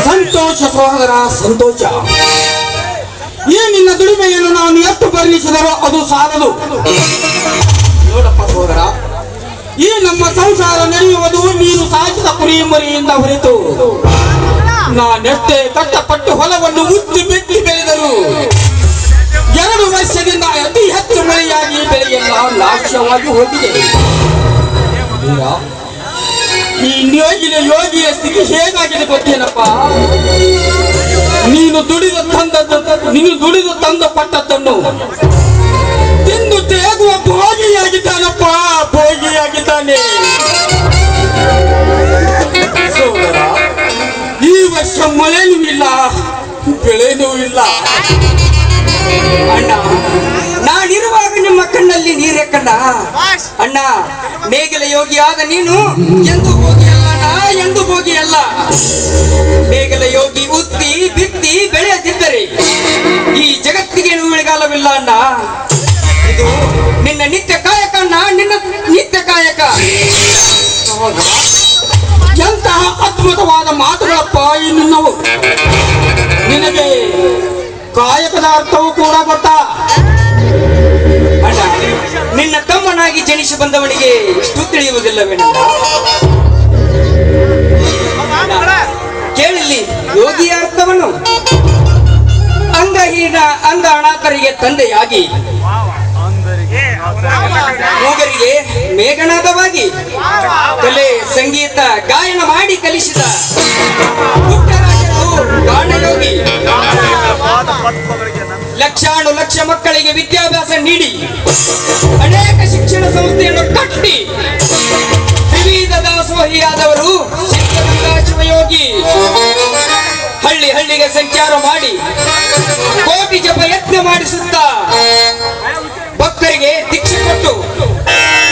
ಸಂತೋಷ ಸಹೋದರ, ಸಂತೋಷ. ಈ ನಿನ್ನ ದುಡಿಮೆಯನ್ನು ನಾನು ಎಷ್ಟು ವರ್ಣಿಸಿದರೂ ಅದು ಸಾಲದು. ನೋಡಪ್ಪ ಸಹೋದರ, ಈ ನಮ್ಮ ಸಂಸಾರ ನಡೆಯುವುದು ನೀನು ಸಾಕಿದ ಕುರಿ ಮರಿಯಿಂದ ಹೊರತು. ನಾನೆಷ್ಟೇ ಕಷ್ಟಪಟ್ಟು ಹೊಲವನ್ನು ಮುಚ್ಚಿ ಬಿಟ್ಟಿ ಬೆಳೆದರು 2 ವರ್ಷದಿಂದ ಅತಿ ಹೆಚ್ಚು ಮಳೆಯಾಗಿ ಬೆಳೆಯೆಲ್ಲ ನಾಶವಾಗಿ ಹೋಗಿದೆ. ಈ ಯೋಗಿಯ ಸ್ಥಿತಿ ಹೇಗಾಗಿದೆ ಗೊತ್ತೇನಪ್ಪ? ನೀನು ದುಡಿದು ತಂದ ಪಟ್ಟದ್ದನ್ನು ತಿಂದು ತೇಗುವ ಭೋಗಿಯಾಗಿದ್ದಾನಪ್ಪ, ಭೋಗಿಯಾಗಿದ್ದಾನೆ. ಸೋದರ, ಈ ವರ್ಷ ಮಳೆನೂ ಇಲ್ಲ, ಬೆಳೆನೂ ಇಲ್ಲ. ಅಣ್ಣ, ನಾನಿರುವಾಗ ನಿಮ್ಮ ಕಣ್ಣಲ್ಲಿ ನೀರೇ ಕಣ್ಣ. ಅಣ್ಣ, ನೇಗಿಲ ಯೋಗಿಯಾದ ನೀನು ಎಂದು ಭೋಗಿಯಲ್ಲ, ಎಂದು ಭೋಗಿಯಲ್ಲ. ನೇಗಿಲ ಯೋಗಿ ಉತ್ತಿ ಬಿತ್ತಿ ಬೆಳೆಯದಿದ್ದರೆ ಈ ಜಗತ್ತಿಗೆ ಉಳಿಗಾಲವಿಲ್ಲ ಅಣ್ಣ. ಇದು ನಿನ್ನ ನಿತ್ಯ ಕಾಯಕ ಅಣ್ಣ, ನಿನ್ನ ನಿತ್ಯ ಕಾಯಕ. ಎಂತಹ ಅದ್ಭುತವಾದ ಮಾತುಗಳಪ್ಪ ಈ ನಿನ್ನವು. ನಿನಗೆ ಕಾಯಕದ ಅರ್ಥವೂ ಕೂಡ ಗೊತ್ತಾ ಅಣ್ಣ? ನಿನ್ನ ತಮ್ಮನಾಗಿ ಜನಿಸಿ ಬಂದವನಿಗೆ ಇಷ್ಟು ತಿಳಿಯುವುದಿಲ್ಲವೇನ? ಕೇಳಿಲ್ಲಿ ಯೋಗಿಯ ಅರ್ಥವನ್ನು. ಅಂಗಹೀನ ಅಂಗ ಅನಾಥರಿಗೆ ತಂದೆಯಾಗಿ, ಮೂಗರಿಗೆ ಮೇಘನಾದವಾಗಿ, ಕಲೆ ಸಂಗೀತ ಗಾಯನ ಮಾಡಿ ಕಲಿಸಿದ ಪುಟ್ಟರಾಜರು ಗಾನಯೋಗಿ. ಲಕ್ಷಾನು ಲಕ್ಷ ಮಕ್ಕಳಿಗೆ ವಿದ್ಯಾಭ್ಯಾಸ ನೀಡಿ ಅನೇಕ ಶಿಕ್ಷಣ ಸಂಸ್ಥೆಯನ್ನು ಕಟ್ಟಿ ವಿವಿಧ ದಾಸೋಹಿಯಾದವರು ಶಿವಯೋಗಿ. ಹಳ್ಳಿ ಹಳ್ಳಿಗೆ ಸಂಚಾರ ಮಾಡಿ ಕೋಟಿ ಜಪ ಯತ್ನ ಮಾಡಿಸುತ್ತಾ ಭಕ್ತರಿಗೆ ದೀಕ್ಷೆ ಕೊಟ್ಟು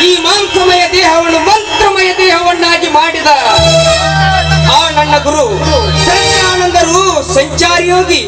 ಈ ಮಾಂಸಮಯ ದೇಹವನ್ನು ಮಂತ್ರಮಯ ದೇಹವನ್ನಾಗಿ ಮಾಡಿದ ಆ ನನ್ನ ಗುರು ಸಂಚಾನಂದರು ಸಂಚಾರಿ ಯೋಗಿ.